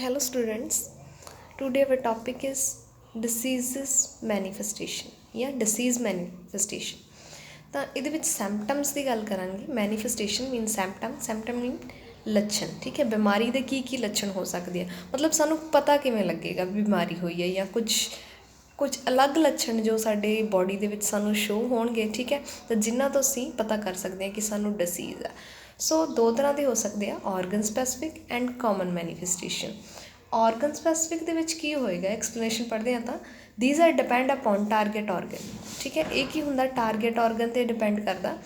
Hello students, today our topic is diseases manifestation या disease manifestation। ਤਾਂ ਇਹਦੇ ਵਿੱਚ symptoms ਦੀ ਗੱਲ ਕਰਾਂਗੇ। manifestation mean symptom mean ਲੱਛਣ। ਠੀਕ ਹੈ, ਬਿਮਾਰੀ ਦੇ ਕੀ ਲੱਛਣ ਹੋ ਸਕਦੇ ਆ, ਮਤਲਬ ਸਾਨੂੰ ਪਤਾ ਕਿਵੇਂ ਲੱਗੇਗਾ ਬਿਮਾਰੀ ਹੋਈ ਹੈ ਜਾਂ ਕੁਝ ਅਲੱਗ ਲੱਛਣ ਜੋ ਸਾਡੇ ਬੋਡੀ ਦੇ ਵਿੱਚ ਸਾਨੂੰ ਸ਼ੋ ਹੋਣਗੇ। ਠੀਕ ਹੈ, ਤਾਂ ਜਿਨ੍ਹਾਂ ਤੋਂ ਅਸੀਂ ਪਤਾ ਕਰ ਸਕਦੇ ਹਾਂ ਕਿ ਸਾਨੂੰ ਡਿਸੀਜ਼ ਆ। ਸੋ ਦੋ ਤਰ੍ਹਾਂ ਦੇ ਹੋ ਸਕਦੇ ਆ, organ specific and common manifestation. Organ specific ਦੇ ਵਿੱਚ ਕੀ ਹੋਏਗਾ, ਐਕਸਪਲੇਨੇਸ਼ਨ ਪੜ੍ਹਦੇ ਹਾਂ ਤਾਂ these are depend upon target organ. ਠੀਕ ਹੈ, ਇਹ ਕੀ ਹੁੰਦਾ, ਟਾਰਗੇਟ ਆਰਗਨ 'ਤੇ ਡਿਪੈਂਡ ਕਰਦਾ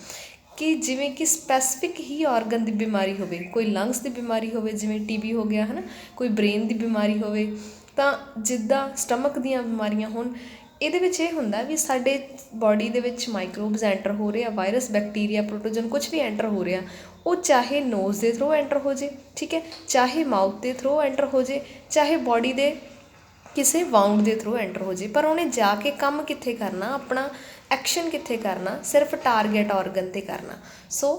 ਕਿ ਜਿਵੇਂ ਕਿ ਸਪੈਸੀਫਿਕ ਹੀ ਆਰਗਨ ਦੀ ਬਿਮਾਰੀ ਹੋਵੇ, ਕੋਈ ਲੰਗਸ ਦੀ ਬਿਮਾਰੀ ਹੋਵੇ ਜਿਵੇਂ TB ਹੋ ਗਿਆ ਹੈ ਨਾ, ਕੋਈ ਬ੍ਰੇਨ ਦੀ ਬਿਮਾਰੀ ਹੋਵੇ, ਤਾਂ ਜਿੱਦਾਂ ਸਟਮਕ ਦੀਆਂ ਬਿਮਾਰੀਆਂ ਹੋਣ। ਇਹਦੇ ਵਿੱਚ ਇਹ ਹੁੰਦਾ ਵੀ ਸਾਡੇ ਬੋਡੀ ਦੇ ਵਿੱਚ ਮਾਈਕਰੋਬਸ ਐਂਟਰ ਹੋ ਰਹੇ ਆ, ਵਾਇਰਸ ਬੈਕਟੀਰੀਆ ਪ੍ਰੋਟੋਜਨ ਕੁਝ ਵੀ ਐਂਟਰ ਹੋ ਰਿਹਾ, ਉਹ ਚਾਹੇ ਨੋਜ਼ ਦੇ ਥਰੂ ਐਂਟਰ ਹੋ ਜੇ, ਠੀਕ ਹੈ, ਚਾਹੇ ਮਾਊਥ ਦੇ ਥਰੂ ਐਂਟਰ ਹੋ ਜੇ, ਚਾਹੇ ਬੋਡੀ ਦੇ ਕਿਸੇ ਵਾਊਂਡ ਦੇ ਥਰੂ ਐਂਟਰ ਹੋ ਜੇ, ਪਰ ਉਹਨੇ ਜਾ ਕੇ ਕੰਮ ਕਿੱਥੇ ਕਰਨਾ, ਆਪਣਾ ਐਕਸ਼ਨ ਕਿੱਥੇ ਕਰਨਾ, ਸਿਰਫ ਟਾਰਗੇਟ ਆਰਗਨ 'ਤੇ ਕਰਨਾ। ਸੋ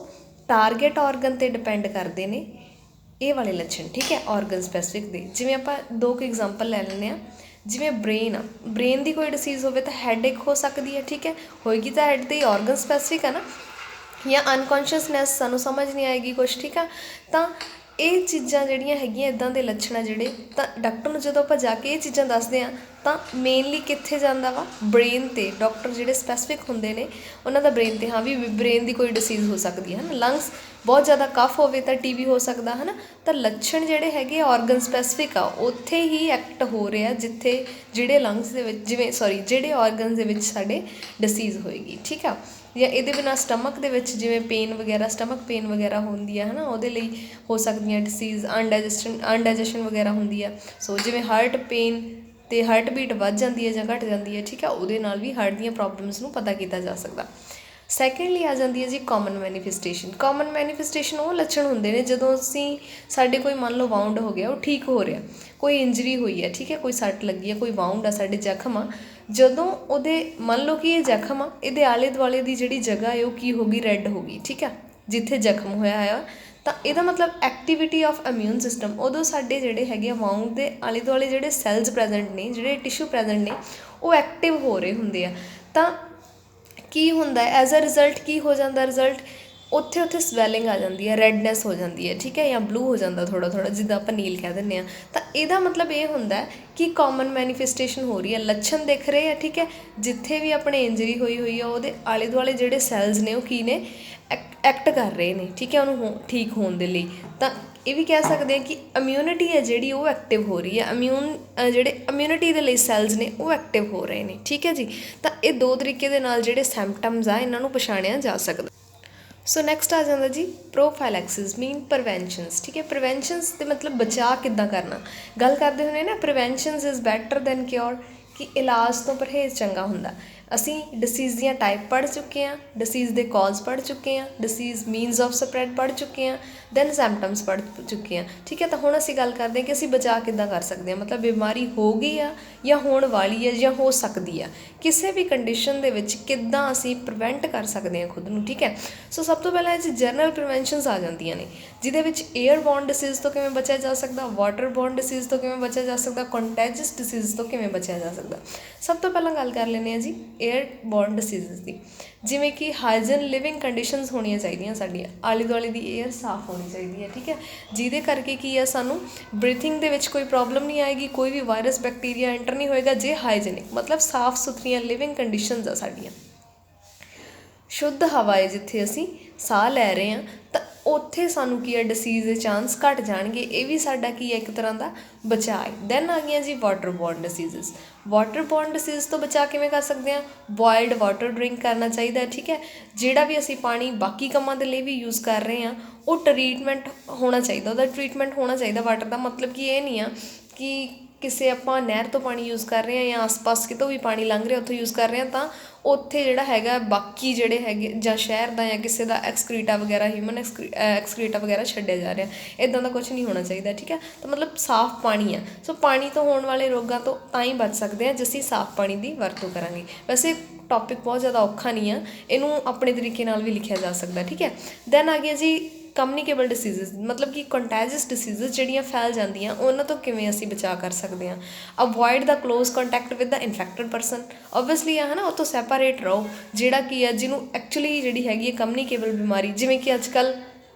ਟਾਰਗੇਟ ਆਰਗਨ 'ਤੇ ਡਿਪੈਂਡ ਕਰਦੇ ਨੇ ਇਹ ਵਾਲੇ ਲੱਛਣ। ਠੀਕ ਹੈ, ਆਰਗਨ ਸਪੈਸੀਫਿਕ ਦੇ ਜਿਵੇਂ ਆਪਾਂ ਦੋ ਕੁ ਐਗਜ਼ਾਮਪਲ ਲੈ ਲੈਂਦੇ ਹਾਂ। ਜਿਵੇਂ ਬ੍ਰੇਨ ਦੀ ਕੋਈ ਡਿਸੀਜ਼ ਹੋਵੇ ਤਾਂ ਹੈਡਏਕ ਹੋ ਸਕਦੀ ਹੈ। ਠੀਕ ਹੈ, ਹੋਏਗੀ ਤਾਂ ਹੈਡ 'ਤੇ ਆਰਗਨ ਸਪੈਸੀਫਿਕ ਹੈ ਨਾ, ਜਾਂ ਅਨਕੌਂਸ਼ੀਅਸਨੈਸ ਸਾਨੂੰ ਸਮਝ ਨਹੀਂ ਆਏਗੀ ਕੁਛ। ਠੀਕ ਆ, ਤਾਂ ਇਹ ਚੀਜ਼ਾਂ ਜਿਹੜੀਆਂ ਹੈਗੀਆਂ ਇੱਦਾਂ ਦੇ ਲੱਛਣ ਆ ਜਿਹੜੇ, ਤਾਂ ਡਾਕਟਰ ਨੂੰ ਜਦੋਂ ਆਪਾਂ ਜਾ ਕੇ ਇਹ ਚੀਜ਼ਾਂ ਦੱਸਦੇ ਹਾਂ ਤਾਂ ਮੇਨਲੀ ਕਿੱਥੇ ਜਾਂਦਾ ਵਾ, ਬ੍ਰੇਨ 'ਤੇ। ਡਾਕਟਰ ਜਿਹੜੇ ਸਪੈਸੀਫਿਕ ਹੁੰਦੇ ਨੇ ਉਹਨਾਂ ਦਾ ਬ੍ਰੇਨ 'ਤੇ, ਹਾਂ ਵੀ ਬ੍ਰੇਨ ਦੀ ਕੋਈ ਡਿਸੀਜ਼ ਹੋ ਸਕਦੀ ਹੈ ਨਾ, ਲੰਗਸ ਬਹੁਤ ਜ਼ਿਆਦਾ ਕਫ ਹੋਵੇ ਤਾਂ TB ਹੋ ਸਕਦਾ ਹੈ ਨਾ। ਤਾਂ ਲੱਛਣ ਜਿਹੜੇ ਹੈਗੇ ਆਰਗਨ ਸਪੈਸੀਫਿਕ ਆ, ਉੱਥੇ ਹੀ ਐਕਟ ਹੋ ਰਿਹਾ ਜਿੱਥੇ ਜਿਹੜੇ ਲੰਗਸ ਦੇ ਵਿੱਚ ਜਿਹੜੇ ਆਰਗਨਸ ਦੇ ਵਿੱਚ ਸਾਡੇ ਡਿਸੀਜ਼ ਹੋਏਗੀ। ਠੀਕ ਆ, ਜਾਂ ਇਹਦੇ ਬਿਨਾਂ ਸਟਮਕ ਦੇ ਵਿੱਚ ਜਿਵੇਂ ਸਟਮਕ ਪੇਨ ਵਗੈਰਾ ਹੁੰਦੀ ਆ ਹੈ ਨਾ, ਉਹਦੇ ਲਈ ਹੋ ਸਕਦੀਆਂ ਡਿਸੀਜ਼। ਅਨਡਾਈਜੈਸ਼ਨ ਵਗੈਰਾ ਹੁੰਦੀ ਆ। ਸੋ ਜਿਵੇਂ ਹਾਰਟ ਪੇਨ ਅਤੇ ਹਾਰਟ ਬੀਟ ਵੱਧ ਜਾਂਦੀ ਹੈ ਜਾਂ ਘੱਟ ਜਾਂਦੀ ਹੈ, ਠੀਕ ਆ, ਉਹਦੇ ਨਾਲ ਵੀ ਹਾਰਟ ਦੀਆਂ ਪ੍ਰੋਬਲਮਸ ਨੂੰ ਪਤਾ ਕੀਤਾ ਜਾ ਸਕਦਾ। ਸੈਕਿੰਡਲੀ ਆ ਜਾਂਦੀ ਹੈ ਜੀ ਕਾਮਨ ਮੈਨੀਫੈਸਟੇਸ਼ਨ ਉਹ ਲੱਛਣ ਹੁੰਦੇ ਨੇ ਜਦੋਂ ਸਾਡੇ ਕੋਈ ਮੰਨ ਲਓ ਵਾਊਂਡ ਹੋ ਗਿਆ, ਉਹ ਠੀਕ ਹੋ ਰਿਹਾ, ਕੋਈ ਇੰਜਰੀ ਹੋਈ ਹੈ, ਠੀਕ ਹੈ, ਕੋਈ ਸੱਟ ਲੱਗੀ ਹੈ, ਕੋਈ ਵਾਊਂਡ ਆ, ਸਾਡੇ ਜ਼ਖਮ ਆ, ਜਦੋਂ ਉਹਦੇ ਮੰਨ ਲਓ ਕਿ ਇਹ ਜ਼ਖਮ ਆ, ਇਹਦੇ ਆਲੇ ਦੁਆਲੇ ਦੀ ਜਿਹੜੀ ਜਗ੍ਹਾ ਹੈ ਉਹ ਕੀ ਹੋ ਗਈ, ਰੈੱਡ ਹੋ ਗਈ। ਠੀਕ ਆ, ਜਿੱਥੇ ਜ਼ਖਮ ਹੋਇਆ ਆ, ਤਾਂ ਇਹਦਾ ਮਤਲਬ ਐਕਟੀਵਿਟੀ ਆਫ ਇਮਿਊਨ ਸਿਸਟਮ, ਉਦੋਂ ਸਾਡੇ ਜਿਹੜੇ ਹੈਗੇ ਆ ਵਾਊਂਡ ਦੇ ਆਲੇ ਦੁਆਲੇ ਜਿਹੜੇ ਸੈਲਜ਼ ਪ੍ਰੈਜੈਂਟ ਨੇ, ਜਿਹੜੇ ਟਿਸ਼ੂ ਪ੍ਰੈਜੈਂਟ ਨੇ, ਉਹ ਐਕਟਿਵ ਹੋ ਰਹੇ ਹੁੰਦੇ ਆ। ਤਾਂ ਕੀ ਹੁੰਦਾ ਐਜ਼ ਅ ਰਿਜ਼ਲਟ, ਕੀ ਹੋ ਜਾਂਦਾ ਰਿਜ਼ਲਟ, ਉੱਥੇ ਸਵੈਲਿੰਗ ਆ ਜਾਂਦੀ ਹੈ, ਰੈਡਨੈਸ ਹੋ ਜਾਂਦੀ ਹੈ। ਠੀਕ ਹੈ, ਜਾਂ ਬਲੂ ਹੋ ਜਾਂਦਾ ਥੋੜ੍ਹਾ ਜਿੱਦਾਂ ਆਪਾਂ ਨੀਲ ਕਹਿ ਦਿੰਦੇ ਹਾਂ। ਤਾਂ ਇਹਦਾ ਮਤਲਬ ਇਹ ਹੁੰਦਾ ਕਿ ਕਾਮਨ ਮੈਨੀਫੈਸਟੇਸ਼ਨ ਹੋ ਰਹੀ ਹੈ, ਲੱਛਣ ਦਿਖ ਰਹੇ ਆ। ਠੀਕ ਹੈ, ਜਿੱਥੇ ਵੀ ਆਪਣੇ ਇੰਜਰੀ ਹੋਈ ਆ, ਉਹਦੇ ਆਲੇ ਦੁਆਲੇ ਜਿਹੜੇ ਸੈਲਜ਼ ਨੇ ਉਹ ਕੀ ਨੇ, ਐਕਟ ਕਰ ਰਹੇ ਨੇ। ਠੀਕ ਹੈ, ਉਹਨੂੰ ਠੀਕ ਹੋਣ ਦੇ ਲਈ। ਤਾਂ ਇਹ ਵੀ ਕਹਿ ਸਕਦੇ ਹਾਂ ਕਿ ਇਮਿਊਨਿਟੀ ਹੈ ਜਿਹੜੀ ਉਹ ਐਕਟਿਵ ਹੋ ਰਹੀ ਹੈ, ਇਮਿਊਨਿਟੀ ਦੇ ਲਈ ਸੈਲਜ਼ ਨੇ ਉਹ ਐਕਟਿਵ ਹੋ ਰਹੇ ਨੇ। ਠੀਕ ਹੈ ਜੀ, ਤਾਂ ਇਹ ਦੋ ਤਰੀਕੇ ਦੇ ਨਾਲ ਜਿਹੜੇ ਸਿੰਪਟਮਸ ਆ ਇਹਨਾਂ ਨੂੰ ਪਛਾਣਿਆ ਜਾ ਸਕਦਾ। ਸੋ ਨੈਕਸਟ ਆ ਜਾਂਦਾ ਜੀ ਪ੍ਰੋਫਾਈਲੈਕਸਿਸ ਮੀਨ ਪ੍ਰੀਵੈਂਸ਼ਨਸ। ਠੀਕ ਹੈ, ਪ੍ਰੀਵੈਂਸ਼ਨਸ ਦੇ ਮਤਲਬ ਬਚਾਅ ਕਿੱਦਾਂ ਕਰਨਾ। ਗੱਲ ਕਰਦੇ ਹੁੰਦੇ ਨਾ, ਪ੍ਰੀਵੈਂਸ਼ਨਸ ਇਜ਼ ਬੈਟਰ ਦੈਨ ਕਿਉਰ, ਕਿ ਇਲਾਜ ਤੋਂ ਪਰਹੇਜ਼ ਚੰਗਾ ਹੁੰਦਾ। ਅਸੀਂ ਡਿਸੀਜ਼ ਦੀਆਂ ਟਾਈਪ ਪੜ੍ਹ ਚੁੱਕੇ ਹਾਂ, ਡਿਸੀਜ਼ ਦੇ ਕਾਜ਼ ਪੜ੍ਹ ਚੁੱਕੇ ਹਾਂ, ਡਿਸੀਜ਼ ਮੀਨਸ ਆਫ ਸਪਰੈਡ ਪੜ੍ਹ ਚੁੱਕੇ ਹਾਂ, ਦੈਨ ਸਿੰਪਟਮਸ ਪੜ੍ਹ ਚੁੱਕੇ ਹਾਂ। ਠੀਕ ਹੈ, ਤਾਂ ਹੁਣ ਅਸੀਂ ਗੱਲ ਕਰਦੇ ਹਾਂ ਕਿ ਅਸੀਂ ਬਚਾਅ ਕਿੱਦਾਂ ਕਰ ਸਕਦੇ ਹਾਂ, ਮਤਲਬ ਬਿਮਾਰੀ ਹੋ ਗਈ ਆ ਜਾਂ ਹੋਣ ਵਾਲੀ ਹੈ ਜਾਂ ਹੋ ਸਕਦੀ ਆ, ਕਿਸੇ ਵੀ ਕੰਡੀਸ਼ਨ ਦੇ ਵਿੱਚ ਕਿੱਦਾਂ ਅਸੀਂ ਪ੍ਰੀਵੈਂਟ ਕਰ ਸਕਦੇ ਹਾਂ ਖੁਦ ਨੂੰ। ਠੀਕ ਹੈ, ਸੋ ਸਭ ਤੋਂ ਪਹਿਲਾਂ ਇਹ 'ਚ ਜਨਰਲ ਪ੍ਰੀਵੈਂਸ਼ਨਸ ਆ ਜਾਂਦੀਆਂ ਨੇ, ਜਿਹਦੇ ਵਿੱਚ ਏਅਰ ਬੋਰਨ ਡਿਸੀਜ਼ ਤੋਂ ਕਿਵੇਂ ਬਚਿਆ ਜਾ ਸਕਦਾ, ਵਾਟਰ ਬੋਰਨ ਡਿਸੀਜ਼ ਤੋਂ ਕਿਵੇਂ ਬਚਿਆ ਜਾ ਸਕਦਾ, ਕੰਟੈਜਸ ਡਿਸੀਜ਼ ਤੋਂ ਕਿਵੇਂ ਬਚਿਆ ਜਾ ਸਕਦਾ। ਸਭ ਤੋਂ ਪਹਿਲਾਂ ਗੱਲ ਕਰ ਲੈਂਦੇ ਹਾਂ ਜੀ ਏਅਰ ਬੋਰਨ ਡਿਸੀਜ਼ਸ ਦੀ। ਜਿਵੇਂ ਕਿ ਹਾਈਜਨ ਲਿਵਿੰਗ ਕੰਡੀਸ਼ਨਸ ਹੋਣੀਆਂ ਚਾਹੀਦੀਆਂ ਸਾਡੀਆਂ, ਆਲੇ ਦੁਆਲੇ ਦੀ ਏਅਰ ਸਾਫ਼ ਹੋਣੀ ਚਾਹੀਦੀ ਹੈ। ਠੀਕ ਹੈ, ਜਿਹਦੇ ਕਰਕੇ ਕੀ ਆ, ਸਾਨੂੰ ਬਰੀਥਿੰਗ ਦੇ ਵਿੱਚ ਕੋਈ ਪ੍ਰੋਬਲਮ ਨਹੀਂ ਆਏਗੀ, ਕੋਈ ਵੀ ਵਾਇਰਸ ਬੈਕਟੀਰੀਆ ਐਂਟਰ ਨਹੀਂ ਹੋਏਗਾ ਜੇ ਹਾਈਜੈਨਿਕ, ਮਤਲਬ ਸਾਫ਼ ਸੁਥਰੀਆਂ ਲਿਵਿੰਗ ਕੰਡੀਸ਼ਨਸ ਆ ਸਾਡੀਆਂ। ਸ਼ੁੱਧ ਹਵਾ ਹੈ ਜਿੱਥੇ ਅਸੀਂ ਸਾਹ ਲੈ ਰਹੇ ਹਾਂ, ਤਾਂ ਉੱਥੇ ਸਾਨੂੰ ਕੀ ਹੈ, ਡਿਸੀਜ਼ ਦੇ ਚਾਂਸ ਘੱਟ ਜਾਣਗੇ। ਇਹ ਵੀ ਸਾਡਾ ਕੀ ਹੈ, ਇੱਕ ਤਰ੍ਹਾਂ ਦਾ ਬਚਾਅ ਹੈ। ਦੈਨ ਆ ਗਈਆਂ ਜੀ water borne diseases. Water borne disease ਤੋਂ ਬਚਾਅ ਕਿਵੇਂ ਕਰ ਸਕਦੇ ਹਾਂ, ਬੋਇਲਡ ਵਾਟਰ ਡਰਿੰਕ ਕਰਨਾ ਚਾਹੀਦਾ। ਠੀਕ ਹੈ, ਜਿਹੜਾ ਵੀ ਅਸੀਂ ਪਾਣੀ ਬਾਕੀ ਕੰਮਾਂ ਦੇ ਲਈ ਵੀ ਯੂਜ਼ ਕਰ ਰਹੇ ਹਾਂ, ਉਹ ਟਰੀਟਮੈਂਟ ਹੋਣਾ ਚਾਹੀਦਾ, ਉਹਦਾ ਟਰੀਟਮੈਂਟ ਹੋਣਾ ਚਾਹੀਦਾ ਵਾਟਰ ਦਾ। ਮਤਲਬ ਕਿ ਇਹ ਨਹੀਂ ਆ ਕਿ ਕਿਸੇ ਆਪਾਂ ਨਹਿਰ ਤੋਂ ਪਾਣੀ ਯੂਜ਼ ਕਰ ਰਹੇ ਹਾਂ ਜਾਂ ਆਸ-ਪਾਸ ਕਿਤੋਂ ਵੀ ਪਾਣੀ ਲੰਘ ਰਿਹਾ ਉੱਥੋਂ ਯੂਜ਼ ਕਰ ਰਹੇ ਹਾਂ, ਤਾਂ ਉੱਥੇ ਜਿਹੜਾ ਹੈਗਾ ਬਾਕੀ ਜਿਹੜੇ ਹੈਗੇ ਜਾਂ ਸ਼ਹਿਰ ਦਾ ਜਾਂ ਕਿਸੇ ਦਾ ਐਕਸਕ੍ਰੀਟਾ ਵਗੈਰਾ, ਹਿਊਮਨ ਐਕਸਕ੍ਰੀਟਾ ਵਗੈਰਾ ਛੱਡਿਆ ਜਾ ਰਿਹਾ, ਇੱਦਾਂ ਦਾ ਕੁਛ ਨਹੀਂ ਹੋਣਾ ਚਾਹੀਦਾ। ਠੀਕ ਹੈ, ਤਾਂ ਮਤਲਬ ਸਾਫ਼ ਪਾਣੀ ਆ। ਸੋ ਪਾਣੀ ਤੋਂ ਹੋਣ ਵਾਲੇ ਰੋਗਾਂ ਤੋਂ ਤਾਂ ਹੀ ਬਚ ਸਕਦੇ ਹਾਂ ਜੇ ਅਸੀਂ ਸਾਫ਼ ਪਾਣੀ ਦੀ ਵਰਤੋਂ ਕਰਾਂਗੇ। ਵੈਸੇ ਟੌਪਿਕ ਬਹੁਤ ਜ਼ਿਆਦਾ ਔਖਾ ਨਹੀਂ ਆ, ਇਹਨੂੰ ਆਪਣੇ ਤਰੀਕੇ ਨਾਲ ਵੀ ਲਿਖਿਆ ਜਾ ਸਕਦਾ। ਠੀਕ ਹੈ, ਦੈਨ ਆ ਗਿਆ ਜੀ ਕਮਿਊਨੀਕੇਬਲ ਡਿਸੀਜ਼ਸ ਮਤਲਬ ਕਿ ਕੰਟੈਜਸ ਡਿਸੀਜ਼ਸ ਜਿਹੜੀਆਂ ਫੈਲ ਜਾਂਦੀਆਂ ਉਹਨਾਂ ਤੋਂ ਕਿਵੇਂ ਅਸੀਂ ਬਚਾ ਕਰ ਸਕਦੇ ਹਾਂ। Avoid the close contact with the infected person, obviously ਆ ਹੈ ਨਾ, ਉਹ ਤੋਂ ਸੈਪਰੇਟ ਰਹੋ। ਜਿਹੜਾ ਕੀ ਹੈ ਜਿਹਨੂੰ ਐਕਚੁਅਲੀ ਜਿਹੜੀ ਹੈਗੀ ਹੈ ਕਮਿਊਨੀਕੇਬਲ ਬਿਮਾਰੀ, ਜਿਵੇਂ ਕਿ ਅੱਜ ਕੱਲ੍ਹ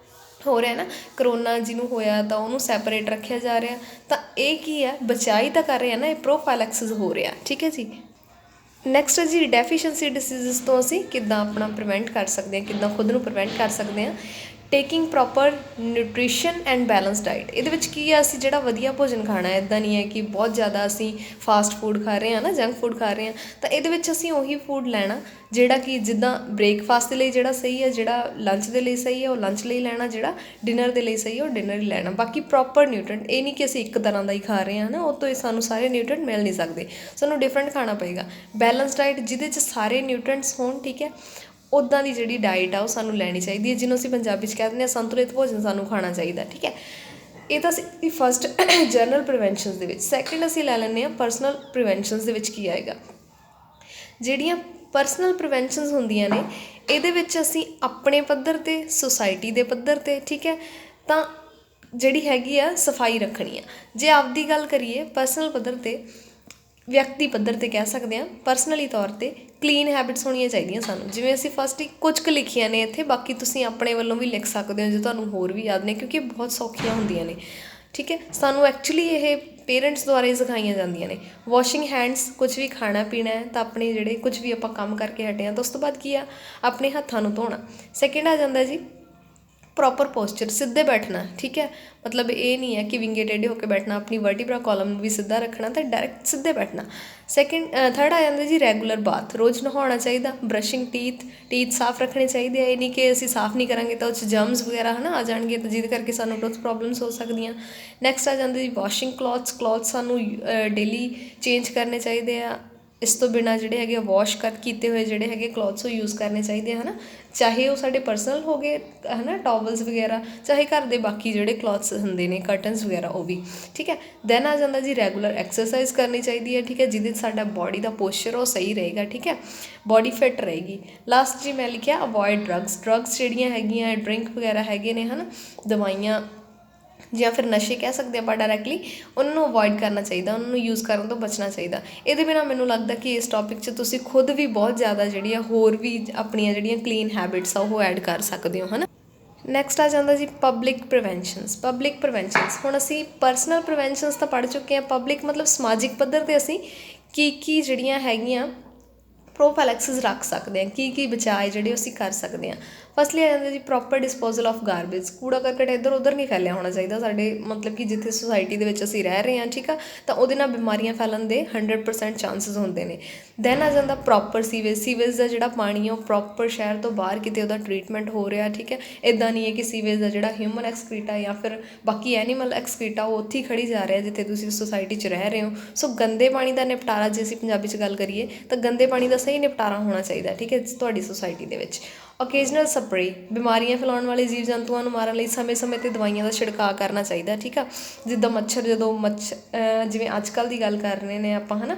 ਹੋ ਰਿਹਾ ਨਾ ਕਰੋਨਾ ਜਿਹਨੂੰ ਹੋਇਆ ਤਾਂ ਉਹਨੂੰ ਸੈਪਰੇਟ ਰੱਖਿਆ ਜਾ ਰਿਹਾ, ਤਾਂ ਇਹ ਕੀ ਹੈ ਬਚਾਈ ਤਾਂ ਕਰ ਰਹੇ ਆ ਨਾ, ਇਹ ਪ੍ਰੋਫਾਈਲੈਕਸਿਸ ਹੋ ਰਿਹਾ। ਠੀਕ ਹੈ ਜੀ। ਨੈਕਸਟ ਹੈ ਜੀ ਡੈਫੀਸ਼ੀਐਂਸੀ ਡਿਸੀਜ਼ਸ ਤੋਂ ਅਸੀਂ ਕਿੱਦਾਂ ਆਪਣਾ ਪ੍ਰੀਵੈਂਟ ਕਰ ਸਕਦੇ ਹਾਂ, ਕਿੱਦਾਂ ਖੁਦ ਨੂੰ ਪ੍ਰੀਵੈਂਟ ਕਰ ਸਕਦੇ ਹਾਂ। Taking proper nutrition and balance diet, ਇਹਦੇ ਵਿੱਚ ਕੀ ਹੈ ਅਸੀਂ ਜਿਹੜਾ ਵਧੀਆ ਭੋਜਨ ਖਾਣਾ ਹੈ, ਇੱਦਾਂ ਨਹੀਂ ਹੈ ਕਿ ਬਹੁਤ ਜ਼ਿਆਦਾ ਅਸੀਂ ਫਾਸਟ ਫੂਡ ਖਾ ਰਹੇ ਹਾਂ ਨਾ, ਜੰਕ ਫੂਡ ਖਾ ਰਹੇ ਹਾਂ, ਤਾਂ ਇਹਦੇ ਵਿੱਚ ਅਸੀਂ ਉਹੀ ਫੂਡ ਲੈਣਾ ਜਿਹੜਾ ਕਿ ਜਿੱਦਾਂ ਬ੍ਰੇਕਫਾਸਟ ਦੇ ਲਈ ਜਿਹੜਾ ਸਹੀ ਹੈ, ਜਿਹੜਾ ਲੰਚ ਦੇ ਲਈ ਸਹੀ ਹੈ ਉਹ ਲੰਚ ਲਈ ਲੈਣਾ, ਜਿਹੜਾ ਡਿਨਰ ਦੇ ਲਈ ਸਹੀ ਹੈ ਉਹ ਡਿਨਰ ਹੀ ਲੈਣਾ। ਬਾਕੀ ਪ੍ਰੋਪਰ ਨਿਊਟ੍ਰੀਐਂਟ, ਇਹ ਨਹੀਂ ਕਿ ਅਸੀਂ ਇੱਕ ਤਰ੍ਹਾਂ ਦਾ ਹੀ ਖਾ ਰਹੇ ਹਾਂ ਨਾ, ਉਹ ਤੋਂ ਸਾਨੂੰ ਸਾਰੇ ਨਿਊਟ੍ਰੀਐਂਟ ਮਿਲ ਨਹੀਂ ਸਕਦੇ, ਸਾਨੂੰ ਡਿਫਰੈਂਟ ਖਾਣਾ ਪਏਗਾ। ਬੈਲੈਂਸ ਡਾਈਟ ਜਿਹਦੇ 'ਚ ਸਾਰੇ ਨਿਊਟ੍ਰੀਐਂਟਸ ਹੋਣ, ਠੀਕ ਹੈ, ਉੱਦਾਂ ਦੀ ਜਿਹੜੀ ਡਾਈਟ ਆ ਉਹ ਸਾਨੂੰ ਲੈਣੀ ਚਾਹੀਦੀ ਹੈ, ਜਿਹਨੂੰ ਅਸੀਂ ਪੰਜਾਬੀ 'ਚ ਕਹਿ ਦਿੰਦੇ ਹਾਂ ਸੰਤੁਲਿਤ ਭੋਜਨ ਸਾਨੂੰ ਖਾਣਾ ਚਾਹੀਦਾ। ਠੀਕ ਹੈ, ਇਹ ਤਾਂ ਸੀ ਫਸਟ ਜਨਰਲ ਪ੍ਰੀਵੈਂਸ਼ਨਸ ਦੇ ਵਿੱਚ। ਸੈਕਿੰਡ ਅਸੀਂ ਲੈ ਲੈਂਦੇ ਹਾਂ ਪਰਸਨਲ ਪ੍ਰੀਵੈਂਸ਼ਨਸ ਦੇ ਵਿੱਚ ਕੀ ਆਏਗਾ। ਜਿਹੜੀਆਂ ਪਰਸਨਲ ਪ੍ਰੀਵੈਂਸ਼ਨਸ ਹੁੰਦੀਆਂ ਨੇ ਇਹਦੇ ਵਿੱਚ ਅਸੀਂ ਆਪਣੇ ਪੱਧਰ 'ਤੇ, ਸੁਸਾਇਟੀ ਦੇ ਪੱਧਰ 'ਤੇ, ਠੀਕ ਹੈ, ਤਾਂ ਜਿਹੜੀ ਹੈਗੀ ਆ ਸਫਾਈ ਰੱਖਣੀ ਆ। ਜੇ ਆਪਦੀ ਗੱਲ ਕਰੀਏ ਪਰਸਨਲ ਪੱਧਰ 'ਤੇ, ਵਿਅਕਤੀ ਪੱਧਰ 'ਤੇ ਕਹਿ ਸਕਦੇ ਹਾਂ, ਪਰਸਨਲੀ ਤੌਰ 'ਤੇ ਕਲੀਨ ਹੈਬਿਟਸ ਹੋਣੀਆਂ ਚਾਹੀਦੀਆਂ ਸਾਨੂੰ। ਜਿਵੇਂ ਅਸੀਂ ਫਸਟ ਹੀ ਕੁਝ ਕੁ ਲਿਖੀਆਂ ਨੇ ਇੱਥੇ, ਬਾਕੀ ਤੁਸੀਂ ਆਪਣੇ ਵੱਲੋਂ ਵੀ ਲਿਖ ਸਕਦੇ ਹੋ ਜੇ ਤੁਹਾਨੂੰ ਹੋਰ ਵੀ ਯਾਦ ਨੇ, ਕਿਉਂਕਿ ਬਹੁਤ ਸੌਖੀਆਂ ਹੁੰਦੀਆਂ ਨੇ। ਠੀਕ ਹੈ, ਸਾਨੂੰ ਐਕਚੁਅਲੀ ਇਹ ਪੇਰੈਂਟਸ ਦੁਆਰਾ ਹੀ ਸਿਖਾਈਆਂ ਜਾਂਦੀਆਂ ਨੇ। ਵਾਸ਼ਿੰਗ ਹੈਂਡਸ, ਕੁਝ ਵੀ ਖਾਣਾ ਪੀਣਾ ਹੈ ਤਾਂ ਆਪਣੇ ਜਿਹੜੇ ਕੁਝ ਵੀ ਆਪਾਂ ਕੰਮ ਕਰਕੇ ਹਟੇ ਹਾਂ ਤਾਂ ਉਸ ਤੋਂ ਬਾਅਦ ਕੀ ਆ ਆਪਣੇ ਹੱਥਾਂ ਨੂੰ ਧੋਣਾ। ਸੈਕਿੰਡ ਆ ਜਾਂਦਾ ਜੀ ਪ੍ਰੋਪਰ ਪੋਸਚਰ, ਸਿੱਧੇ ਬੈਠਣਾ। ਠੀਕ ਹੈ, ਮਤਲਬ ਇਹ ਨਹੀਂ ਹੈ ਕਿ ਵਿੰਗੇ ਟੇਢੇ ਹੋ ਕੇ ਬੈਠਣਾ, ਆਪਣੀ ਵਰਟੀਬਰਾ ਕਾਲਮ ਨੂੰ ਵੀ ਸਿੱਧਾ ਰੱਖਣਾ ਅਤੇ ਡਾਇਰੈਕਟ ਸਿੱਧੇ ਬੈਠਣਾ। ਥਰਡ ਆ ਜਾਂਦਾ ਜੀ ਰੈਗੂਲਰ ਬਾਥ, ਰੋਜ਼ ਨਹਾਉਣਾ ਚਾਹੀਦਾ। ਬਰਸ਼ਿੰਗ ਟੀਥ ਸਾਫ਼ ਰੱਖਣੇ ਚਾਹੀਦੇ ਆ, ਇਹ ਨਹੀਂ ਕਿ ਅਸੀਂ ਸਾਫ਼ ਨਹੀਂ ਕਰਾਂਗੇ ਤਾਂ ਉਹ 'ਚ ਜਰਮਸ ਵਗੈਰਾ ਹੈ ਨਾ ਆ ਜਾਣਗੇ, ਤਾਂ ਜਿਹਦੇ ਕਰਕੇ ਸਾਨੂੰ ਟੂਥ ਪ੍ਰੋਬਲਮਸ ਹੋ ਸਕਦੀਆਂ। ਨੈਕਸਟ ਆ ਜਾਂਦਾ ਜੀ ਵਾਸ਼ਿੰਗ ਕਲੋਥਸ ਸਾਨੂੰ ਡੇਲੀ ਚੇਂਜ ਕਰਨੇ ਚਾਹੀਦੇ ਆ। ਇਸ ਤੋਂ ਬਿਨਾਂ ਜਿਹੜੇ ਹੈਗੇ ਵਾਸ਼ ਕੀਤੇ ਹੋਏ ਜਿਹੜੇ ਹੈਗੇ ਕਲੋਥਸ ਉਹ ਯੂਜ਼ ਕਰਨੇ ਚਾਹੀਦੇ ਆ, ਹੈ ਨਾ, ਚਾਹੇ ਉਹ ਸਾਡੇ ਪਰਸਨਲ ਹੋ ਗਏ ਹੈ ਨਾ ਟੋਵਲਸ ਵਗੈਰਾ, ਚਾਹੇ ਘਰ ਦੇ ਬਾਕੀ ਜਿਹੜੇ ਕਲੋਥਸ ਹੁੰਦੇ ਨੇ ਕਰਟਨਸ ਵਗੈਰਾ ਉਹ ਵੀ। ਠੀਕ ਹੈ, ਦੈਨ ਆ ਜਾਂਦਾ ਜੀ ਰੈਗੂਲਰ ਐਕਸਰਸਾਈਜ਼ ਕਰਨੀ ਚਾਹੀਦੀ ਹੈ। ਠੀਕ ਹੈ, ਜਿਹਦੇ 'ਚ ਸਾਡਾ ਬੋਡੀ ਦਾ ਪੋਸਚਰ ਉਹ ਸਹੀ ਰਹੇਗਾ। ਠੀਕ ਹੈ, ਬੋਡੀ ਫਿੱਟ ਰਹੇਗੀ। ਲਾਸਟ ਜੀ ਮੈਂ ਲਿਖਿਆ ਅਵੋਇਡ ਡਰੱਗਸ ਜਿਹੜੀਆਂ ਹੈਗੀਆਂ ਡਰਿੰਕ ਵਗੈਰਾ ਹੈਗੇ ਨੇ, ਹੈ ਨਾ, ਦਵਾਈਆਂ ਜਾਂ ਫਿਰ ਨਸ਼ੇ ਕਹਿ ਸਕਦੇ ਆਪਾਂ ਡਾਇਰੈਕਟਲੀ, ਉਹਨਾਂ ਨੂੰ ਅਵੋਇਡ ਕਰਨਾ ਚਾਹੀਦਾ, ਉਹਨਾਂ ਨੂੰ ਯੂਜ਼ ਕਰਨ ਤੋਂ ਬਚਣਾ ਚਾਹੀਦਾ। ਇਹਦੇ ਬਿਨਾਂ ਮੈਨੂੰ ਲੱਗਦਾ ਕਿ ਇਸ ਟੌਪਿਕ 'ਚ ਤੁਸੀਂ ਖੁਦ ਵੀ ਬਹੁਤ ਜ਼ਿਆਦਾ ਜਿਹੜੀ ਆ ਹੋਰ ਵੀ ਆਪਣੀਆਂ ਜਿਹੜੀਆਂ ਕਲੀਨ ਹੈਬਿਟਸ ਆ ਉਹ ਐਡ ਕਰ ਸਕਦੇ ਹੋ, ਹੈ ਨਾ। ਨੈਕਸਟ ਆ ਜਾਂਦਾ ਜੀ ਪਬਲਿਕ ਪ੍ਰੀਵੈਂਸ਼ਨਸ। ਹੁਣ ਅਸੀਂ ਪਰਸਨਲ ਪ੍ਰੀਵੈਂਸ਼ਨਸ ਤਾਂ ਪੜ੍ਹ ਚੁੱਕੇ ਹਾਂ, ਪਬਲਿਕ ਮਤਲਬ ਸਮਾਜਿਕ ਪੱਧਰ 'ਤੇ ਅਸੀਂ ਕੀ ਜਿਹੜੀਆਂ ਹੈਗੀਆਂ ਪ੍ਰੋਫਾਈਲੈਕਸਿਸ ਰੱਖ ਸਕਦੇ ਹਾਂ, ਕੀ ਬਚਾਅ ਜਿਹੜੇ ਅਸੀਂ ਕਰ ਸਕਦੇ ਹਾਂ। ਫਸਟਲੀ ਆ ਜਾਂਦਾ ਜੀ ਪ੍ਰੋਪਰ ਡਿਸਪੋਜ਼ਲ ਆਫ ਗਾਰਬੇਜ, ਕੂੜਾ ਕਰਕਟ ਇੱਧਰ ਉੱਧਰ ਨਹੀਂ ਫੈਲਿਆ ਹੋਣਾ ਚਾਹੀਦਾ ਸਾਡੇ ਮਤਲਬ ਕਿ ਜਿੱਥੇ ਸੁਸਾਇਟੀ ਦੇ ਵਿੱਚ ਅਸੀਂ ਰਹਿ ਰਹੇ ਹਾਂ। ਠੀਕ ਆ, ਤਾਂ ਉਹਦੇ ਨਾਲ ਬਿਮਾਰੀਆਂ ਫੈਲਣ ਦੇ 100% ਚਾਂਸਿਸ ਹੁੰਦੇ ਨੇ। ਦੈਨ ਆ ਜਾਂਦਾ ਪ੍ਰੋਪਰ ਸੀਵੇਜ ਦਾ ਜਿਹੜਾ ਪਾਣੀ ਉਹ ਪ੍ਰੋਪਰ ਸ਼ਹਿਰ ਤੋਂ ਬਾਹਰ ਕਿਤੇ ਉਹਦਾ ਟਰੀਟਮੈਂਟ ਹੋ ਰਿਹਾ। ਠੀਕ ਹੈ, ਇੱਦਾਂ ਨਹੀਂ ਹੈ ਕਿ ਸੀਵੇਜ ਦਾ ਜਿਹੜਾ ਹਿਊਮਨ ਐਕਸਕ੍ਰੀਟਾ ਜਾਂ ਫਿਰ ਬਾਕੀ ਐਨੀਮਲ ਐਕਸਕ੍ਰੀਟਾ ਉਹ ਉੱਥੇ ਹੀ ਖੜੀ ਜਾ ਰਿਹਾ ਜਿੱਥੇ ਤੁਸੀਂ ਸੁਸਾਇਟੀ 'ਚ ਰਹਿ ਰਹੇ ਹੋ। ਸੋ ਗੰਦੇ ਪਾਣੀ ਦਾ ਨਿਪਟਾਰਾ, ਜੇ ਅਸੀਂ ਪੰਜਾਬੀ 'ਚ ਗੱਲ ਕਰੀਏ ਤਾਂ ਗੰਦੇ ਪਾਣੀ ਦਾ ਸਹੀ ਨਿਪਟਾਰਾ ਹੋਣਾ ਚਾਹੀਦਾ। ਠੀਕ ਹੈ, ਤੁਹਾਡੀ ਸੁਸਾਇਟੀ ਦੇ ਵਿੱਚ ਓਕੇਜਨਲ ਸਪਰੇ, ਬਿਮਾਰੀਆਂ ਫੈਲਾਉਣ ਵਾਲੇ ਜੀਵ ਜੰਤੂਆਂ ਨੂੰ ਮਾਰਨ ਲਈ ਸਮੇਂ-ਸਮੇਂ 'ਤੇ ਦਵਾਈਆਂ ਦਾ ਛਿੜਕਾਅ ਕਰਨਾ ਚਾਹੀਦਾ। ਠੀਕ ਆ, ਜਿੱਦਾਂ ਜਿਵੇਂ ਅੱਜ ਕੱਲ੍ਹ ਦੀ ਗੱਲ ਕਰ ਰਹੇ ਨੇ ਆਪਾਂ, ਹੈ ਨਾ,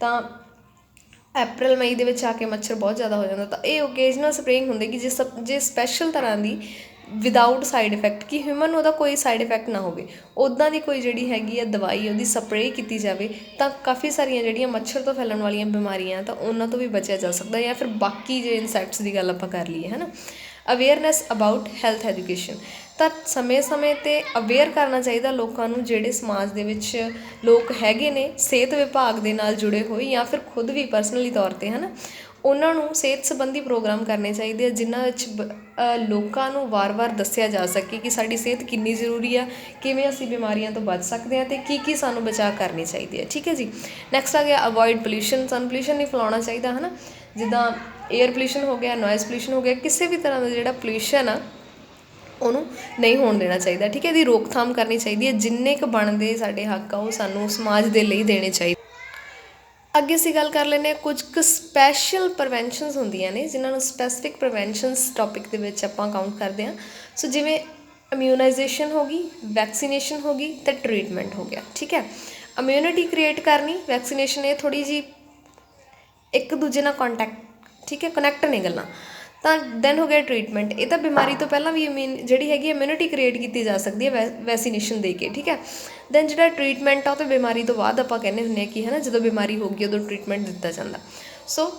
ਤਾਂ ਅਪ੍ਰੈਲ ਮਈ ਦੇ ਵਿੱਚ ਆ ਕੇ ਮੱਛਰ ਬਹੁਤ ਜ਼ਿਆਦਾ ਹੋ ਜਾਂਦਾ, ਤਾਂ ਇਹ ਓਕੇਜਨਲ ਸਪਰੇਇੰਗ ਹੁੰਦੀ ਕਿ ਜੇ ਸਪੈਸ਼ਲ ਤਰ੍ਹਾਂ ਦੀ ਵਿਦਾਊਟ ਸਾਈਡ ਇਫੈਕਟ, ਕਿ ਹਿਊਮਨ ਨੂੰ ਉਹਦਾ ਕੋਈ ਸਾਈਡ ਇਫੈਕਟ ਨਾ ਹੋਵੇ, ਉੱਦਾਂ ਦੀ ਕੋਈ ਜਿਹੜੀ ਹੈਗੀ ਆ ਦਵਾਈ ਉਹਦੀ ਸਪਰੇਅ ਕੀਤੀ ਜਾਵੇ ਤਾਂ ਕਾਫੀ ਸਾਰੀਆਂ ਜਿਹੜੀਆਂ ਮੱਛਰ ਤੋਂ ਫੈਲਣ ਵਾਲੀਆਂ ਬਿਮਾਰੀਆਂ ਤਾਂ ਉਹਨਾਂ ਤੋਂ ਵੀ ਬਚਿਆ ਜਾ ਸਕਦਾ। ਜਾਂ ਫਿਰ ਬਾਕੀ ਜੇ ਇਨਸੈਕਟਸ ਦੀ ਗੱਲ ਆਪਾਂ ਕਰ ਲਈਏ, ਹੈ ਨਾ। ਅਵੇਅਰਨੈਸ ਅਬਾਊਟ ਹੈਲਥ ਐਜੂਕੇਸ਼ਨ, ਤਾਂ ਸਮੇਂ-ਸਮੇਂ 'ਤੇ ਅਵੇਅਰ ਕਰਨਾ ਚਾਹੀਦਾ ਲੋਕਾਂ ਨੂੰ, ਜਿਹੜੇ ਸਮਾਜ ਦੇ ਵਿੱਚ ਲੋਕ ਹੈਗੇ ਨੇ ਸਿਹਤ ਵਿਭਾਗ ਦੇ ਨਾਲ ਜੁੜੇ ਹੋਏ ਜਾਂ ਫਿਰ ਖੁਦ ਵੀ ਪਰਸਨਲੀ ਤੌਰ 'ਤੇ, ਹੈ ਨਾ, ਉਹਨਾਂ ਨੂੰ ਸਿਹਤ ਸੰਬੰਧੀ ਪ੍ਰੋਗਰਾਮ ਕਰਨੇ ਚਾਹੀਦੇ ਆ ਜਿਨ੍ਹਾਂ ਵਿੱਚ ਲੋਕਾਂ ਨੂੰ ਵਾਰ-ਵਾਰ ਦੱਸਿਆ ਜਾ ਸਕੇ ਕਿ ਸਾਡੀ ਸਿਹਤ ਕਿੰਨੀ ਜ਼ਰੂਰੀ ਆ, ਕਿਵੇਂ ਅਸੀਂ ਬਿਮਾਰੀਆਂ ਤੋਂ ਬਚ ਸਕਦੇ ਹਾਂ ਅਤੇ ਕੀ ਸਾਨੂੰ ਬਚਾਅ ਕਰਨੀ ਚਾਹੀਦੀ ਹੈ। ਠੀਕ ਹੈ ਜੀ। ਨੈਕਸਟ ਆ ਗਿਆ ਅਵੋਇਡ ਪੋਲਿਊਸ਼ਨ, ਸਾਨੂੰ ਪੋਲਿਊਸ਼ਨ ਨਹੀਂ ਫੈਲਾਉਣਾ ਚਾਹੀਦਾ, ਹੈ ਨਾ, ਜਿੱਦਾਂ ਏਅਰ ਪੋਲਿਊਸ਼ਨ ਹੋ ਗਿਆ, ਨੋਇਜ਼ ਪੋਲਿਊਸ਼ਨ ਹੋ ਗਿਆ, ਕਿਸੇ ਵੀ ਤਰ੍ਹਾਂ ਦਾ ਜਿਹੜਾ ਪੋਲਿਊਸ਼ਨ ਆ ਉਹਨੂੰ ਨਹੀਂ ਹੋਣ ਦੇਣਾ ਚਾਹੀਦਾ। ਠੀਕ ਹੈ, ਇਹਦੀ ਰੋਕਥਾਮ ਕਰਨੀ ਚਾਹੀਦੀ ਹੈ, ਜਿੰਨੇ ਕੁ ਬਣਦੇ ਸਾਡੇ ਹੱਕ ਆ ਉਹ ਸਾਨੂੰ ਸਮਾਜ ਦੇ ਲਈ ਦੇਣੇ ਚਾਹੀਦੇ। ਅੱਗੇ ਅਸੀਂ ਗੱਲ ਕਰ ਲੈਂਦੇ ਹਾਂ ਕੁਝ ਕੁ ਸਪੈਸ਼ਲ ਪ੍ਰੀਵੈਂਸ਼ਨਸ ਹੁੰਦੀਆਂ ਨੇ ਜਿਨ੍ਹਾਂ ਨੂੰ ਸਪੈਸੀਫਿਕ ਪ੍ਰੀਵੈਂਸ਼ਨਸ ਟੌਪਿਕ ਦੇ ਵਿੱਚ ਆਪਾਂ ਕਾਊਂਟ ਕਰਦੇ ਹਾਂ। ਸੋ ਜਿਵੇਂ ਇਮਿਊਨਾਈਜੇਸ਼ਨ ਹੋ ਗਈ, ਵੈਕਸੀਨੇਸ਼ਨ ਹੋ ਗਈ ਅਤੇ ਟਰੀਟਮੈਂਟ ਹੋ ਗਿਆ। ਠੀਕ ਹੈ, ਇਮਿਊਨਿਟੀ ਕ੍ਰੀਏਟ ਕਰਨੀ, ਵੈਕਸੀਨੇਸ਼ਨ ਇਹ ਥੋੜ੍ਹੀ ਜਿਹੀ ਇੱਕ ਦੂਜੇ ਨਾਲ ਠੀਕ ਹੈ ਕਨੈਕਟ ਨੇ ਗੱਲਾਂ, ਤਾਂ ਦੈਨ ਹੋ ਗਿਆ ਟ੍ਰੀਟਮੈਂਟ। ਇਹ ਤਾਂ ਬਿਮਾਰੀ ਤੋਂ ਪਹਿਲਾਂ ਵੀ ਜਿਹੜੀ ਹੈਗੀ ਇਮਿਊਨਿਟੀ ਕ੍ਰੀਏਟ ਕੀਤੀ ਜਾ ਸਕਦੀ ਹੈ ਵੈਕਸੀਨੇਸ਼ਨ ਦੇ ਕੇ, ਠੀਕ ਹੈ। ਦੈਨ ਜਿਹੜਾ ਟ੍ਰੀਟਮੈਂਟ ਆ ਉਹ ਤਾਂ ਬਿਮਾਰੀ ਤੋਂ ਬਾਅਦ ਆਪਾਂ ਕਹਿੰਦੇ ਹੁੰਦੇ ਹਾਂ ਕਿ ਹੈ ਨਾ, ਜਦੋਂ ਬਿਮਾਰੀ ਹੋ ਗਈ ਉਦੋਂ ਟ੍ਰੀਟਮੈਂਟ ਦਿੱਤਾ ਜਾਂਦਾ। ਸੋ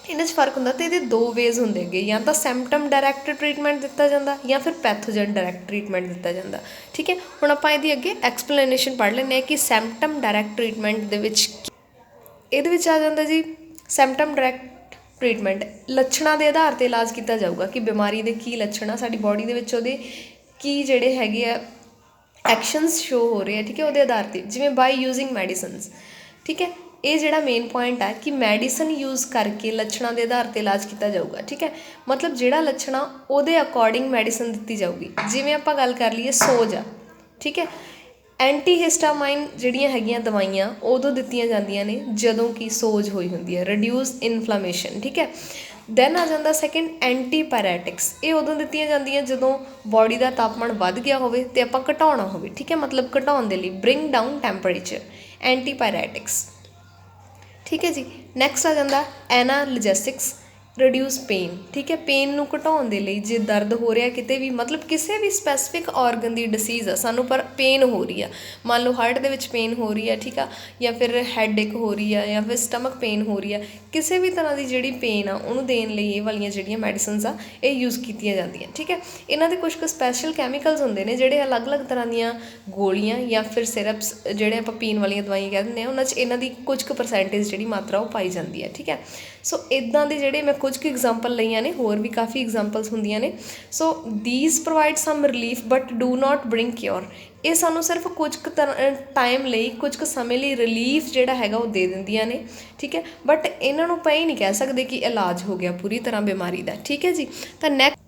ਇਹਨਾਂ 'ਚ ਫਰਕ ਹੁੰਦਾ। ਅਤੇ ਇਹਦੇ ਦੋ ਵੇਜ਼ ਹੁੰਦੇ ਹੈਗੇ, ਜਾਂ ਤਾਂ ਸੈਂਪਟਮ ਡਾਇਰੈਕਟ ਟ੍ਰੀਟਮੈਂਟ ਦਿੱਤਾ ਜਾਂਦਾ ਜਾਂ ਫਿਰ ਪੈਥੋਜਨ ਡਾਇਰੈਕਟ ਟ੍ਰੀਟਮੈਂਟ ਦਿੱਤਾ ਜਾਂਦਾ, ਠੀਕ ਹੈ। ਹੁਣ ਆਪਾਂ ਇਹਦੀ ਅੱਗੇ ਐਕਸਪਲੇਨੇਸ਼ਨ ਪੜ੍ਹ ਲੈਂਦੇ ਹਾਂ ਕਿ ਸੈਂਪਟਮ ਡਾਇਰੈਕਟ ਟ੍ਰੀਟਮੈਂਟ ਦੇ ਵਿੱਚ ਇਹਦੇ ਵਿੱਚ ਆ ਜਾਂਦਾ ਜੀ ਸੈਂਪਟਮ ਡਾਇਰੈਕਟ ਟ੍ਰੀਟਮੈਂਟ। ਲੱਛਣਾਂ ਦੇ ਆਧਾਰ 'ਤੇ ਇਲਾਜ ਕੀਤਾ ਜਾਊਗਾ ਕਿ ਬਿਮਾਰੀ ਦੇ ਕੀ ਲੱਛਣ ਆ, ਸਾਡੀ ਬੋਡੀ ਦੇ ਵਿੱਚ ਉਹਦੇ ਕੀ ਜਿਹੜੇ ਹੈਗੇ ਆ ਐਕਸ਼ਨਸ ਸ਼ੋ ਹੋ ਰਹੇ ਆ, ਠੀਕ ਹੈ, ਉਹਦੇ ਆਧਾਰ 'ਤੇ, ਜਿਵੇਂ ਬਾਈ ਯੂਜ਼ਿੰਗ ਮੈਡੀਸਨਸ, ਠੀਕ ਹੈ। ਇਹ ਜਿਹੜਾ ਮੇਨ ਪੁਆਇੰਟ ਹੈ ਕਿ ਮੈਡੀਸਨ ਯੂਜ਼ ਕਰਕੇ ਲੱਛਣਾਂ ਦੇ ਆਧਾਰ 'ਤੇ ਇਲਾਜ ਕੀਤਾ ਜਾਊਗਾ, ਠੀਕ ਹੈ। ਮਤਲਬ ਜਿਹੜਾ ਲੱਛਣ ਆ ਉਹਦੇ ਅਕੋਰਡਿੰਗ ਮੈਡੀਸਨ ਦਿੱਤੀ ਜਾਊਗੀ। ਜਿਵੇਂ ਆਪਾਂ ਗੱਲ ਕਰ ਲਈਏ ਸੋਜ ਆ, ਠੀਕ ਹੈ, ਐਂਟੀਹਿਸਟਾਮਾਈਨ ਜਿਹੜੀਆਂ ਹੈਗੀਆਂ ਦਵਾਈਆਂ ਉਦੋਂ ਦਿੱਤੀਆਂ ਜਾਂਦੀਆਂ ਨੇ ਜਦੋਂ ਕਿ ਸੋਜ ਹੋਈ ਹੁੰਦੀ ਹੈ, ਰਿਡਿਊਸ ਇਨਫਲਾਮੇਸ਼ਨ, ਠੀਕ ਹੈ। ਦੈਨ ਆ ਜਾਂਦਾ ਸੈਕਿੰਡ ਐਂਟੀਪਾਇਰੈਟਿਕਸ। ਇਹ ਉਦੋਂ ਦਿੱਤੀਆਂ ਜਾਂਦੀਆਂ ਜਦੋਂ ਬੋਡੀ ਦਾ ਤਾਪਮਾਨ ਵੱਧ ਗਿਆ ਹੋਵੇ ਅਤੇ ਆਪਾਂ ਘਟਾਉਣਾ ਹੋਵੇ, ਠੀਕ ਹੈ, ਮਤਲਬ ਘਟਾਉਣ ਦੇ ਲਈ, ਬ੍ਰਿੰਗ ਡਾਊਨ ਟੈਂਪਰੇਚਰ, ਐਂਟੀਪਾਇਰੈਟਿਕਸ, ਠੀਕ ਹੈ ਜੀ। ਨੈਕਸਟ ਆ ਜਾਂਦਾ ਐਨਾਲਜੈਸਿਕਸ, ਰਿਡਿਊਸ ਪੇਨ, ਠੀਕ ਹੈ। ਪੇਨ ਨੂੰ ਘਟਾਉਣ ਦੇ ਲਈ, ਜੇ ਦਰਦ ਹੋ ਰਿਹਾ ਕਿਤੇ ਵੀ, ਮਤਲਬ ਕਿਸੇ ਵੀ ਸਪੈਸੀਫਿਕ ਔਰਗਨ ਦੀ ਡਿਸੀਜ਼ ਆ ਸਾਨੂੰ ਪਰ ਪੇਨ ਹੋ ਰਹੀ ਆ, ਮੰਨ ਲਓ ਹਾਰਟ ਦੇ ਵਿੱਚ ਪੇਨ ਹੋ ਰਹੀ ਆ, ਠੀਕ ਆ, ਜਾਂ ਫਿਰ ਹੈਡਏਕ ਹੋ ਰਹੀ ਆ, ਜਾਂ ਫਿਰ ਸਟਮਕ ਪੇਨ ਹੋ ਰਹੀ ਆ, ਕਿਸੇ ਵੀ ਤਰ੍ਹਾਂ ਦੀ ਜਿਹੜੀ ਪੇਨ ਆ ਉਹਨੂੰ ਦੇਣ ਲਈ ਇਹ ਵਾਲੀਆਂ ਜਿਹੜੀਆਂ ਮੈਡੀਸਨਸ ਆ ਇਹ ਯੂਜ਼ ਕੀਤੀਆਂ ਜਾਂਦੀਆਂ, ਠੀਕ ਹੈ। ਇਹਨਾਂ ਦੇ ਕੁਛ ਕੁ ਸਪੈਸ਼ਲ ਕੈਮੀਕਲਸ ਹੁੰਦੇ ਨੇ ਜਿਹੜੇ ਅਲੱਗ-ਅਲੱਗ ਤਰ੍ਹਾਂ ਦੀਆਂ ਗੋਲੀਆਂ ਜਾਂ ਫਿਰ ਸਿਰਪਸ ਜਿਹੜੇ ਆਪਾਂ ਪੀਣ ਵਾਲੀਆਂ ਦਵਾਈਆਂ ਕਹਿ ਦਿੰਦੇ ਹਾਂ, ਉਹਨਾਂ 'ਚ ਇਹਨਾਂ ਦੀ ਕੁਝ ਕੁ ਪਰਸੈਂਟੇਜ ਜਿਹੜੀ ਮਾਤਰਾ ਉਹ ਪਾਈ ਜਾਂਦੀ ਹੈ, ਠੀਕ ਹੈ। ਸੋ ਇੱਦਾਂ ਦੇ ਜਿਹੜੇ ਮੈਂ ਕੁਝ ਕੁ ਐਗਜ਼ਾਮਪਲ ਲਈਆਂ ਨੇ, ਹੋਰ ਵੀ ਕਾਫੀ ਐਗਜ਼ਾਮਪਲਸ ਹੁੰਦੀਆਂ ਨੇ। So these provide some relief but do not bring cure. ਇਹ ਸਾਨੂੰ ਸਿਰਫ ਕੁਝ ਕੁ ਟਾਈਮ ਲਈ, ਕੁਝ ਕੁ ਸਮੇਂ ਲਈ ਰਿਲੀਫ ਜਿਹੜਾ ਹੈਗਾ ਉਹ ਦੇ ਦਿੰਦੀਆਂ ਨੇ, ਠੀਕ ਹੈ। ਬਟ ਇਹਨਾਂ ਨੂੰ ਆਪਾਂ ਇਹ ਨਹੀਂ ਕਹਿ ਸਕਦੇ ਕਿ ਇਲਾਜ ਹੋ ਗਿਆ ਪੂਰੀ ਤਰ੍ਹਾਂ ਬਿਮਾਰੀ ਦਾ, ਠੀਕ ਹੈ ਜੀ। ਤਾਂ ਨੈਕਸਟ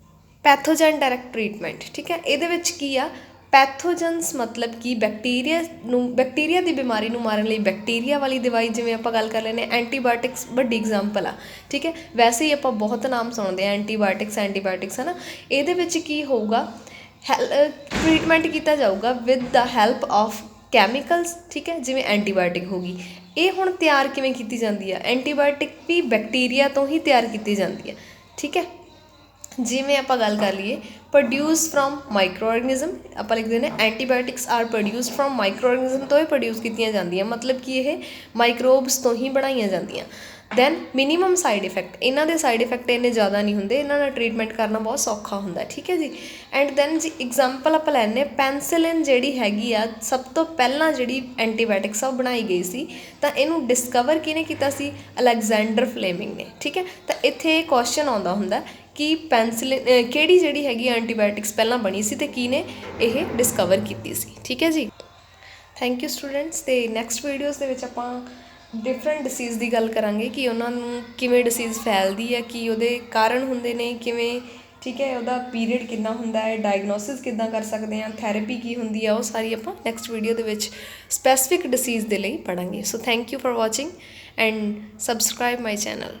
ਪੈਥੋਜਨ ਡਾਇਰੈਕਟ ਟ੍ਰੀਟਮੈਂਟ, ਠੀਕ ਹੈ। ਇਹਦੇ ਵਿੱਚ ਕੀ ਆ, ਪੈਥੋਜਨਸ ਮਤਲਬ ਕਿ ਬੈਕਟੀਰੀਆ ਦੀ ਬਿਮਾਰੀ ਨੂੰ ਮਾਰਨ ਲਈ ਬੈਕਟੀਰੀਆ ਵਾਲੀ ਦਵਾਈ, ਜਿਵੇਂ ਆਪਾਂ ਗੱਲ ਕਰ ਲੈਂਦੇ ਹਾਂ ਐਂਟੀਬਾਇਓਟਿਕਸ ਵੱਡੀ ਐਗਜ਼ਾਮਪਲ ਆ, ਠੀਕ ਹੈ। ਵੈਸੇ ਹੀ ਆਪਾਂ ਬਹੁਤ ਨਾਮ ਸੁਣਦੇ ਹਾਂ ਐਂਟੀਬਾਇਓਟਿਕਸ ਹੈ ਨਾ। ਇਹਦੇ ਵਿੱਚ ਕੀ ਹੋਊਗਾ, ਟ੍ਰੀਟਮੈਂਟ ਕੀਤਾ ਜਾਊਗਾ with the help of chemicals, ਠੀਕ ਹੈ, ਜਿਵੇਂ ਐਂਟੀਬਾਇਓਟਿਕ ਹੋ ਗਈ। ਇਹ ਹੁਣ ਤਿਆਰ ਕਿਵੇਂ ਕੀਤੀ ਜਾਂਦੀ ਆ, ਐਂਟੀਬਾਇਓਟਿਕ ਵੀ ਬੈਕਟੀਰੀਆ ਤੋਂ ਹੀ ਤਿਆਰ ਕੀਤੀ ਜਾਂਦੀ ਹੈ, ਠੀਕ ਹੈ। ਜਿਵੇਂ ਆਪਾਂ ਗੱਲ ਕਰ ਲਈਏ ਪ੍ਰੋਡਿਊਸ ਫਰੋਮ ਮਾਈਕਰੋ ਆਰਗੈਨਿਜ਼ਮ, ਆਪਾਂ ਲਿਖਦੇ ਨੇ antibiotics are produce from micro organism ਤੋਂ ਇਹ ਪ੍ਰੋਡਿਊਸ ਕੀਤੀਆਂ ਜਾਂਦੀਆਂ, ਮਤਲਬ ਕਿ ਇਹ ਮਾਈਕਰੋਬਸ ਤੋਂ ਹੀ ਬਣਾਈਆਂ ਜਾਂਦੀਆਂ। ਦੈਨ ਮਿਨੀਮਮ ਸਾਈਡ ਇਫੈਕਟ, ਇਹਨਾਂ ਦੇ ਸਾਈਡ ਇਫੈਕਟ ਇੰਨੇ ਜ਼ਿਆਦਾ ਨਹੀਂ ਹੁੰਦੇ, ਇਹਨਾਂ ਦਾ ਟ੍ਰੀਟਮੈਂਟ ਕਰਨਾ ਬਹੁਤ ਸੌਖਾ ਹੁੰਦਾ, ਠੀਕ ਹੈ ਜੀ। ਐਂਡ ਦੈਨ ਜੀ ਐਗਜ਼ਾਮਪਲ ਆਪਾਂ ਲੈਂਦੇ ਹਾਂ ਪੈਨਸਿਲਿਨ, ਜਿਹੜੀ ਹੈਗੀ ਆ ਸਭ ਤੋਂ ਪਹਿਲਾਂ ਜਿਹੜੀ ਐਂਟੀਬਾਇਓਟਿਕਸ ਆ ਉਹ ਬਣਾਈ ਗਈ ਸੀ, ਤਾਂ ਇਹਨੂੰ ਡਿਸਕਵਰ ਕਿਹਨੇ ਕੀਤਾ ਸੀ, ਅਲੈਗਜ਼ੈਂਡਰ ਫਲੇਮਿੰਗ ਨੇ, ਠੀਕ ਹੈ। ਤਾਂ ਇੱਥੇ ਇਹ ਕੁਐਸਚਨ ਆਉਂਦਾ ਹੁੰਦਾ ਕਿ ਪੈਨਸਿਲਿਨ ਕਿਹੜੀ ਜਿਹੜੀ ਹੈਗੀ ਐਂਟੀਬਾਇਓਟਿਕਸ ਪਹਿਲਾਂ ਬਣੀ ਸੀ ਅਤੇ ਕਿਹਨੇ ਇਹ ਡਿਸਕਵਰ ਕੀਤੀ ਸੀ, ਠੀਕ ਹੈ ਜੀ। Thank you students. ਅਤੇ ਨੈਕਸਟ ਵੀਡੀਓਜ਼ ਦੇ ਵਿੱਚ ਆਪਾਂ ਡਿਫਰੈਂਟ ਡਿਸੀਜ਼ ਦੀ ਗੱਲ ਕਰਾਂਗੇ ਕਿ ਉਹਨਾਂ ਨੂੰ ਕਿਵੇਂ ਡਿਸੀਜ਼ ਫੈਲਦੀ ਹੈ, ਕੀ ਉਹਦੇ ਕਾਰਨ ਹੁੰਦੇ ਨੇ, ਕਿਵੇਂ, ਠੀਕ ਹੈ, ਉਹਦਾ ਪੀਰੀਅਡ ਕਿੰਨਾ ਹੁੰਦਾ ਹੈ, ਡਾਇਗਨੋਸਿਸ ਕਿੱਦਾਂ ਕਰ ਸਕਦੇ ਹਾਂ, ਥੈਰੇਪੀ ਕੀ ਹੁੰਦੀ ਆ, ਉਹ ਸਾਰੀ ਆਪਾਂ ਨੈਕਸਟ ਵੀਡੀਓ ਦੇ ਵਿੱਚ ਸਪੈਸੀਫਿਕ ਡਿਸੀਜ਼ ਦੇ ਲਈ ਪੜ੍ਹਾਂਗੇ। So thank you for watching and subscribe my channel.